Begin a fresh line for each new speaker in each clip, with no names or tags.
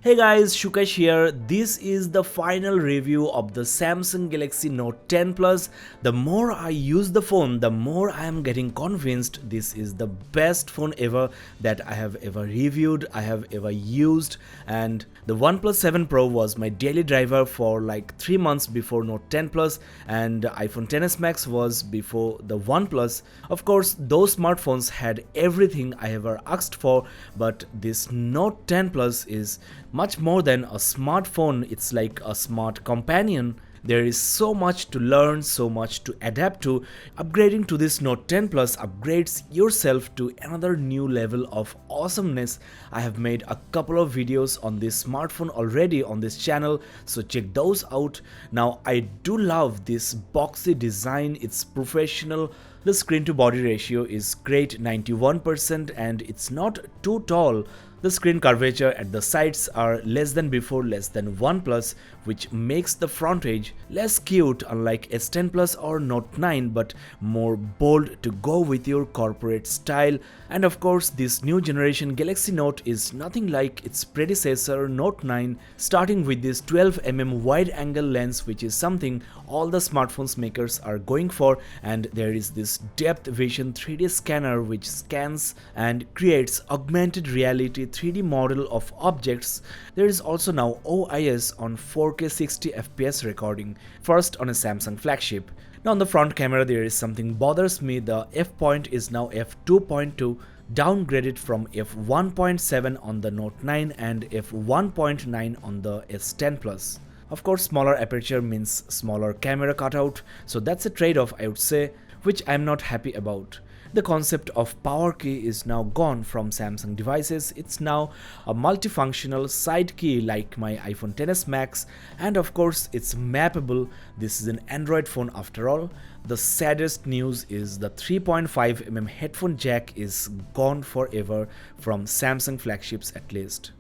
Hey guys, Shukesh here. This is the final review of the Samsung Galaxy Note 10 Plus. The more I use the phone, the more I am getting convinced this is the best phone ever that I have ever reviewed, I have ever used, and the OnePlus 7 Pro was my daily driver for like 3 months before Note 10 Plus, and iPhone XS Max was before the OnePlus. Of course, those smartphones had everything I ever asked for, but this Note 10 Plus is much more than a smartphone. It's like a smart companion. There is so much to learn, so much to adapt to. Upgrading to this Note 10 Plus upgrades yourself to another new level of awesomeness. I have made a couple of videos on this smartphone already on this channel, so check those out. Now, I do love this boxy design, it's professional. The screen to body ratio is great, 91%, and it's not too tall. The screen curvature at the sides are less than before, less than OnePlus, which makes the front edge less cute unlike S10 Plus or Note 9, but more bold to go with your corporate style. And of course, this new generation Galaxy Note is nothing like its predecessor Note 9, starting with this 12mm wide angle lens, which is something all the smartphones makers are going for, and there is this depth vision 3D scanner which scans and creates augmented reality 3D model of objects. There is also now OIS on 4K 60 FPS recording, first on a Samsung Flagship. Now on the front camera there is something bothers me. The f point is now f2.2, downgraded from f1.7 on the Note 9 and f1.9 on the S10 Plus. Of course, smaller aperture means smaller camera cutout, so that's a trade-off I would say, which I'm not happy about. The concept of power key is now gone from Samsung devices. It's now a multifunctional side key like my iPhone XS Max, and of course it's mappable. This is an Android phone after all. The saddest news is the 3.5mm headphone jack is gone forever from Samsung flagships at least.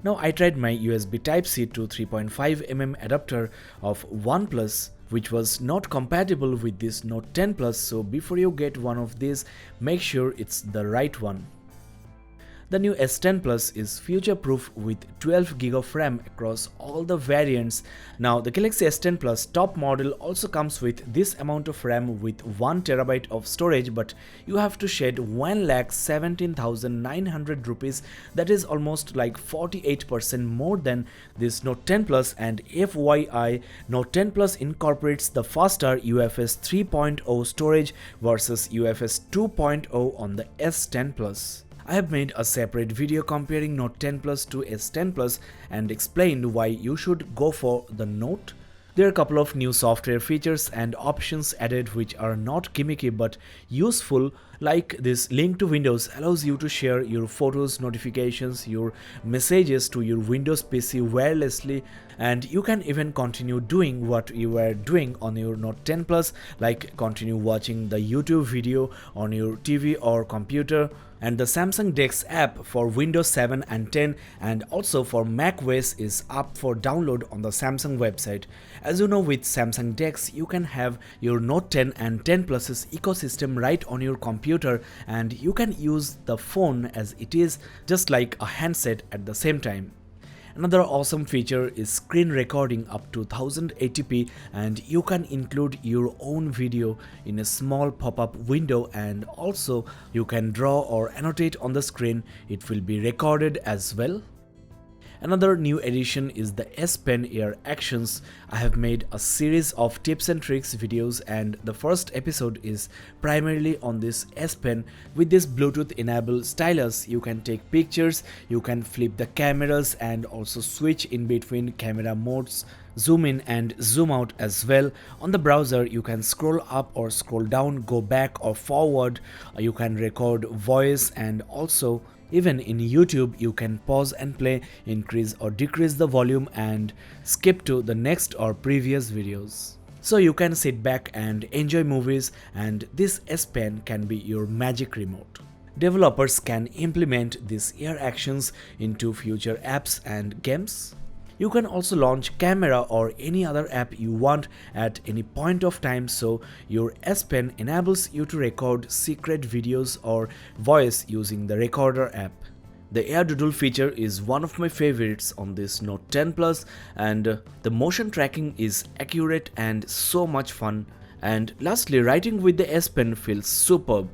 Now I tried my USB Type-C to 3.5mm adapter of OnePlus, which was not compatible with this Note 10 Plus, so before you get one of these, make sure it's the right one. The new S10 Plus is future-proof with 12GB of RAM across all the variants. Now, the Galaxy S10 Plus top model also comes with this amount of RAM with 1TB of storage, but you have to shed 1,17,900 rupees. That is almost like 48% more than this Note 10 Plus, and FYI, Note 10 Plus incorporates the faster UFS 3.0 storage versus UFS 2.0 on the S10 Plus. I have made a separate video comparing Note 10 Plus to S10 Plus and explained why you should go for the Note. There are a couple of new software features and options added which are not gimmicky but useful, like this link to Windows allows you to share your photos, notifications, your messages to your Windows PC wirelessly, and you can even continue doing what you were doing on your Note 10 Plus, like continue watching the YouTube video on your TV or computer. And the Samsung DeX app for Windows 7 and 10 and also for macOS is up for download on the Samsung website. As you know, with Samsung DeX you can have your Note 10 and 10 Plus's ecosystem right on your computer, and you can use the phone as it is, just like a handset at the same time. Another awesome feature is screen recording up to 1080p, and you can include your own video in a small pop-up window, and also you can draw or annotate on the screen. It will be recorded as well. Another new addition is the S Pen Air Actions. I have made a series of tips and tricks videos, and the first episode is primarily on this S Pen. With this Bluetooth enabled stylus, you can take pictures, you can flip the cameras and also switch in between camera modes, zoom in and zoom out as well. On the browser you can scroll up or scroll down, go back or forward, you can record voice, and also even in YouTube you can pause and play, increase or decrease the volume, and skip to the next or previous videos. So you can sit back and enjoy movies, and this S Pen can be your magic remote. Developers can implement these Air Actions into future apps and games. You can also launch camera or any other app you want at any point of time, so your S Pen enables you to record secret videos or voice using the recorder app. The air doodle feature is one of my favorites on this Note 10 Plus, and the motion tracking is accurate and so much fun. And lastly, writing with the S Pen feels superb.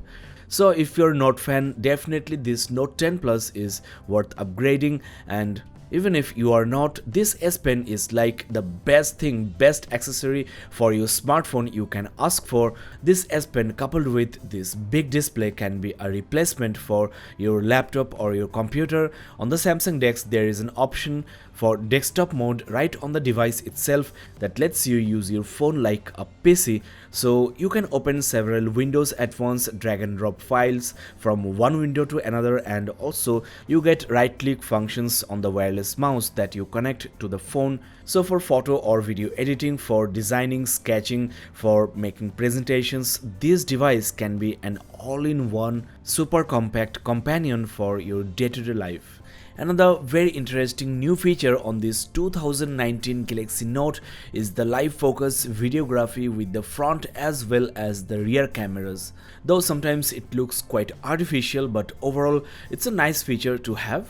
So if you're a Note fan, definitely this Note 10 Plus is worth upgrading, and even if you are not, this S Pen is like the best thing, best accessory for your smartphone you can ask for. This S Pen coupled with this big display can be a replacement for your laptop or your computer. On the Samsung Dex, there is an option for desktop mode right on the device itself that lets you use your phone like a PC. So you can open several windows at once, drag and drop files from one window to another, and also you get right click functions on the wireless mouse that you connect to the phone. So for photo or video editing, for designing, sketching, for making presentations, this device can be an all-in-one super compact companion for your day-to-day life. Another very interesting new feature on this 2019 Galaxy Note is the live focus videography with the front as well as the rear cameras. Though sometimes it looks quite artificial, but overall it's a nice feature to have.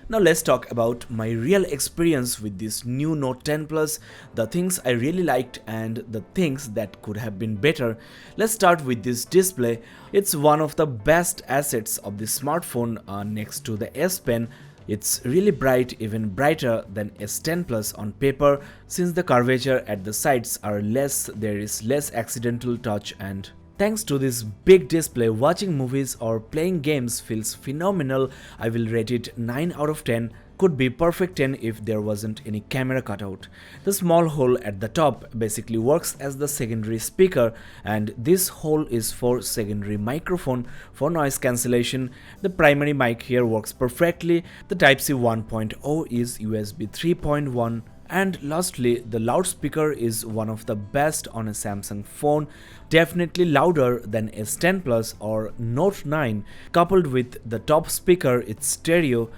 Now let's talk about my real experience with this new Note 10 Plus, the things I really liked and the things that could have been better. Let's start with this display. It's one of the best assets of the smartphone next to the S Pen. It's really bright, even brighter than S10 Plus on paper. Since the curvature at the sides are less, there is less accidental touch, and thanks to this big display, watching movies or playing games feels phenomenal. I will rate it 9 out of 10. Could be perfect 10 if there wasn't any camera cutout. The small hole at the top basically works as the secondary speaker, and this hole is for secondary microphone for noise cancellation. The primary mic here works perfectly. The Type-C 1.0 is USB 3.1. And lastly, the loudspeaker is one of the best on a Samsung phone, definitely louder than S10 Plus or Note 9. Coupled with the top speaker, it's stereo.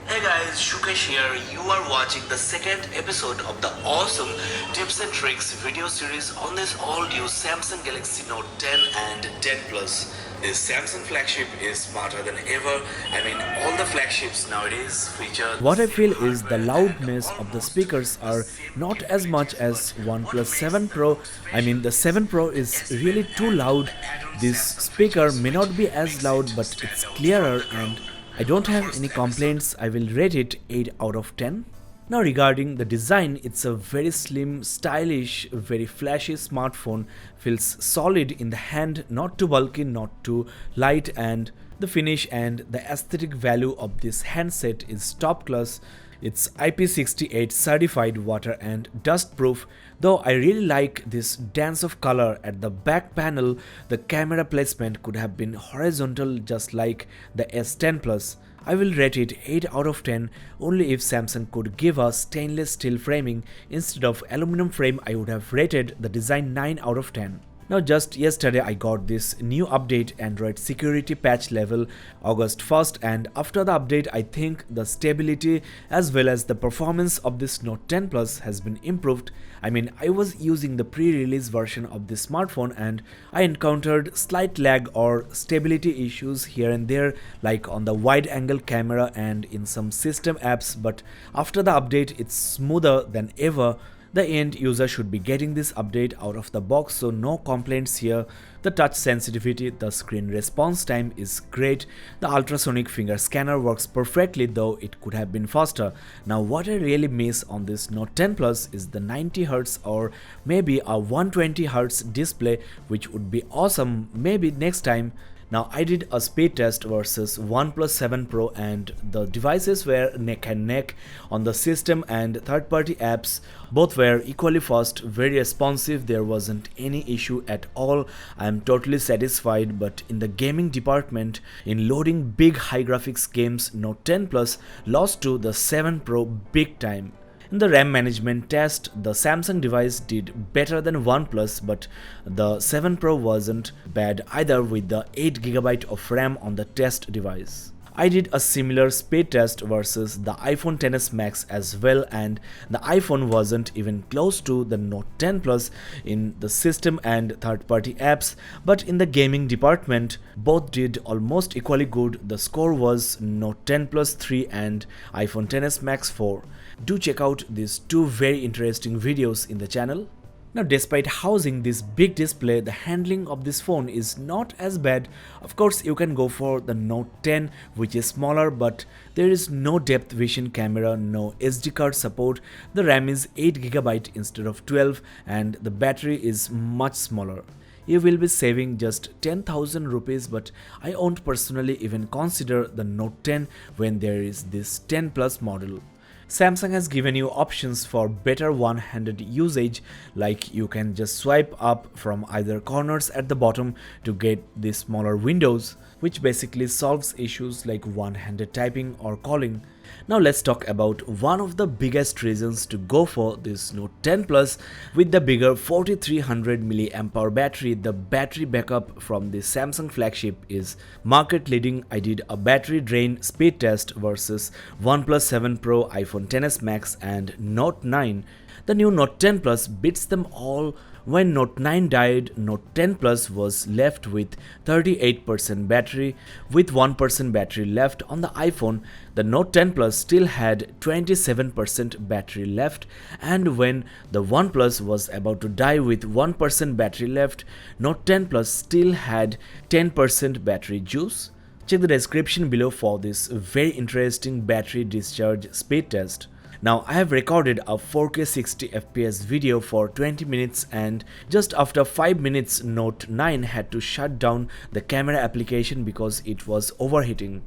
Hey guys, Shukesh here. You are watching the second episode of the awesome tips and tricks video series on this all-new Samsung Galaxy Note 10 and 10 Plus. This Samsung Flagship is smarter than ever. I mean, all the flagships nowadays feature... What I feel is the loudness of the speakers are not as much as OnePlus 7 Pro. I mean, the 7 Pro is really too loud. This speaker may not be as loud, but it's clearer and I don't have any complaints. I will rate it 8 out of 10. Now regarding the design, it's a very slim, stylish, very flashy smartphone. Feels solid in the hand, not too bulky, not too light, and the finish and the aesthetic value of this handset is top class. It's IP68 certified, water and dust proof. Though I really like this dance of color at the back panel, the camera placement could have been horizontal just like the S10 Plus. I will rate it 8 out of 10. Only if Samsung could give us stainless steel framing instead of aluminum frame, I would have rated the design 9 out of 10. Now just yesterday I got this new update, Android security patch level August 1st, and after the update I think the stability as well as the performance of this Note 10 Plus has been improved. I mean, I was using the pre-release version of this smartphone and I encountered slight lag or stability issues here and there, like on the wide angle camera and in some system apps, but after the update it's smoother than ever. The end user should be getting this update out of the box, so no complaints here. The touch sensitivity, the screen response time is great. The ultrasonic finger scanner works perfectly, though it could have been faster. Now what I really miss on this Note 10 Plus is the 90Hz or maybe a 120Hz display, which would be awesome maybe next time. Now I did a speed test versus OnePlus 7 Pro and the devices were neck and neck. On the system and third-party apps, both were equally fast, very responsive. There wasn't any issue at all. I am totally satisfied, but in the gaming department, in loading big high graphics games, Note 10 Plus lost to the 7 Pro big time. In the RAM management test, the Samsung device did better than OnePlus, but the 7 Pro wasn't bad either with the 8GB of RAM on the test device. I did a similar speed test versus the iPhone XS Max as well, and the iPhone wasn't even close to the Note 10 Plus in the system and third-party apps, but in the gaming department, both did almost equally good. The score was Note 10 Plus 3 and iPhone XS Max 4. Do check out these two very interesting videos in the channel. Now, despite housing this big display, the handling of this phone is not as bad. Of course, you can go for the Note 10, which is smaller, but there is no depth vision camera, no SD card support, the RAM is 8GB instead of 12, and the battery is much smaller. You will be saving just 10,000 rupees, but I won't personally even consider the Note 10 when there is this 10 Plus model. Samsung has given you options for better one-handed usage, like you can just swipe up from either corners at the bottom to get the smaller windows, which basically solves issues like one-handed typing or calling. Now let's talk about one of the biggest reasons to go for this Note 10 Plus with the bigger 4300 mAh battery. The battery backup from the Samsung Flagship is market leading. I did a battery drain speed test versus OnePlus 7 Pro, iPhone XS Max and Note 9. The new Note 10 Plus beats them all. When Note 9 died, Note 10 Plus was left with 38% battery. With 1% battery left on the iPhone, the Note 10 Plus still had 27% battery left, and when the OnePlus was about to die with 1% battery left, Note 10 Plus still had 10% battery juice. Check the description below for this very interesting battery discharge speed test. Now, I have recorded a 4K 60 FPS video for 20 minutes, and just after 5 minutes Note 9 had to shut down the camera application because it was overheating.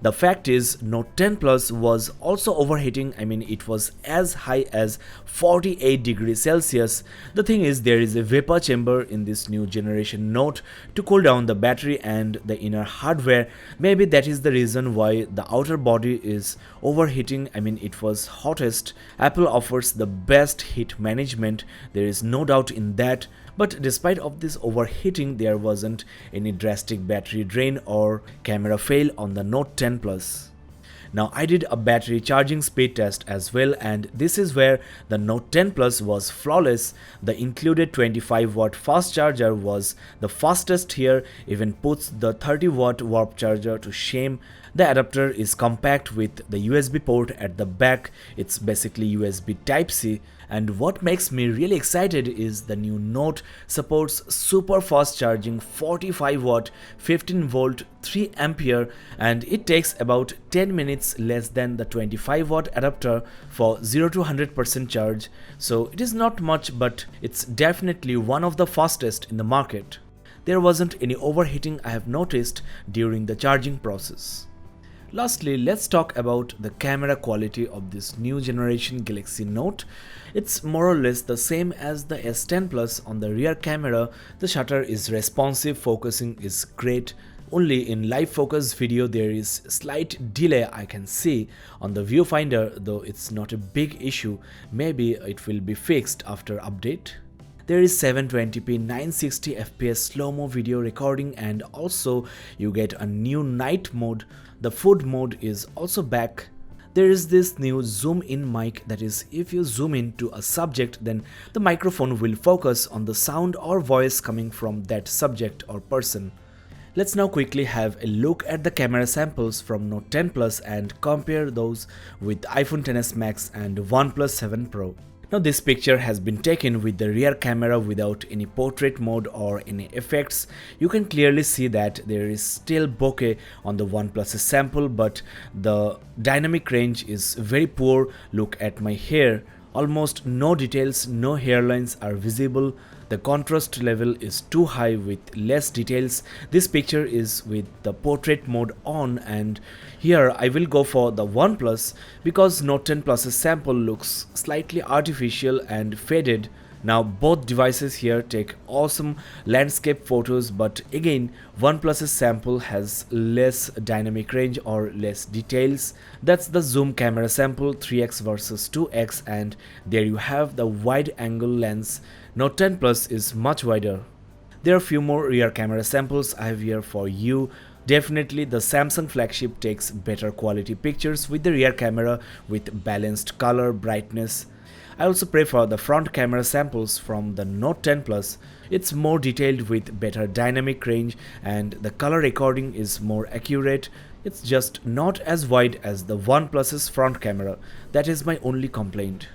The fact is, Note 10 Plus was also overheating. I mean, it was as high as 48 degrees Celsius. The thing is, there is a vapor chamber in this new generation Note to cool down the battery and the inner hardware. Maybe that is the reason why the outer body is overheating. I mean, it was hottest. Apple offers the best heat management, there is no doubt in that. But despite of this overheating, there wasn't any drastic battery drain or camera fail on the Note 10 Plus. Now, I did a battery charging speed test as well, and this is where the Note 10 Plus was flawless. The included 25-watt fast charger was the fastest here, even puts the 30-watt warp charger to shame. The adapter is compact with the USB port at the back. It's basically USB Type-C. And what makes me really excited is the new Note supports super fast charging, 45 watt, 15 volt, 3 ampere, and it takes about 10 minutes less than the 25 watt adapter for 0 to 100% charge. So it is not much, but it's definitely one of the fastest in the market. There wasn't any overheating I have noticed during the charging process. Lastly, let's talk about the camera quality of this new generation Galaxy Note. It's more or less the same as the S10 Plus. On the rear camera, the shutter is responsive, focusing is great. Only in live focus video there is slight delay I can see on the viewfinder, though it's not a big issue. Maybe it will be fixed after update. There is 720p 960 fps slow-mo video recording, and also you get a new night mode. The food mode is also back. There is this new zoom in mic, that is, if you zoom in to a subject, then the microphone will focus on the sound or voice coming from that subject or person. Let's now quickly have a look at the camera samples from Note 10 Plus and compare those with iPhone XS Max and OnePlus 7 Pro. Now, this picture has been taken with the rear camera without any portrait mode or any effects. You can clearly see that there is still bokeh on the OnePlus sample, but the dynamic range is very poor. Look at my hair. Almost no details, no hairlines are visible. The contrast level is too high with less details. This picture is with the portrait mode on, and here I will go for the OnePlus because Note 10 Plus's sample looks slightly artificial and faded. Now both devices here take awesome landscape photos, but again OnePlus's sample has less dynamic range or less details. That's the zoom camera sample, 3x versus 2x, and there you have the wide angle lens. Note 10 Plus is much wider. There are few more rear camera samples I have here for you. Definitely the Samsung Flagship takes better quality pictures with the rear camera with balanced color brightness. I also prefer the front camera samples from the Note 10 Plus. It's more detailed with better dynamic range and the color recording is more accurate. It's just not as wide as the OnePlus's front camera. That is my only complaint.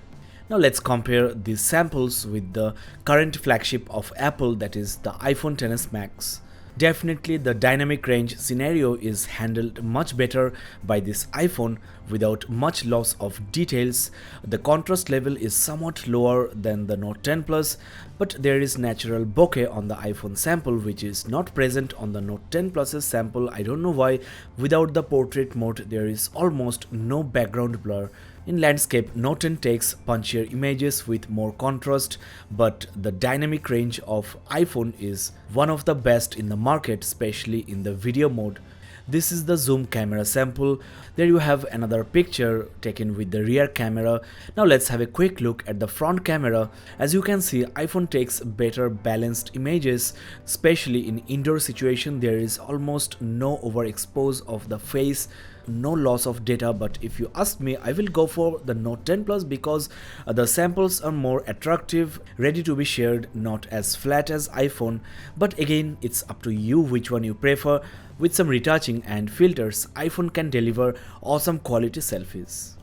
Now let's compare these samples with the current flagship of Apple, that is the iPhone XS Max. Definitely the dynamic range scenario is handled much better by this iPhone without much loss of details. The contrast level is somewhat lower than the Note 10 Plus, but there is natural bokeh on the iPhone sample which is not present on the Note 10 Plus's sample. I don't know why. Without the portrait mode there is almost no background blur. In landscape, Note 10 takes punchier images with more contrast, but the dynamic range of iPhone is one of the best in the market, especially in the video mode. This is the zoom camera sample. There you have another picture taken with the rear camera. Now let's have a quick look at the front camera. As you can see, iPhone takes better balanced images, especially in indoor situation. There is almost no overexpose of the face, no loss of data, but if you ask me, I will go for the Note 10 Plus because the samples are more attractive, ready to be shared, not as flat as iPhone. But again, it's up to you which one you prefer. With some retouching and filters, iPhone can deliver awesome quality selfies.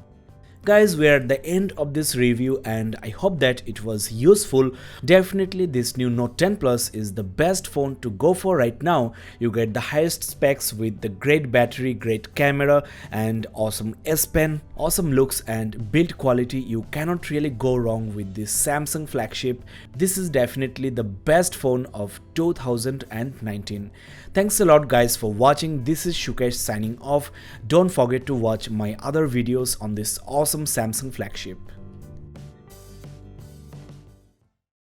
Guys, we are at the end of this review and I hope that it was useful. Definitely this new Note 10 Plus is the best phone to go for right now. You get the highest specs with the great battery, great camera and awesome S Pen, awesome looks and build quality. You cannot really go wrong with this Samsung Flagship. This is definitely the best phone of 2019. Thanks a lot guys for watching. This is Shukesh signing off. Don't forget to watch my other videos on this awesome Samsung Flagship.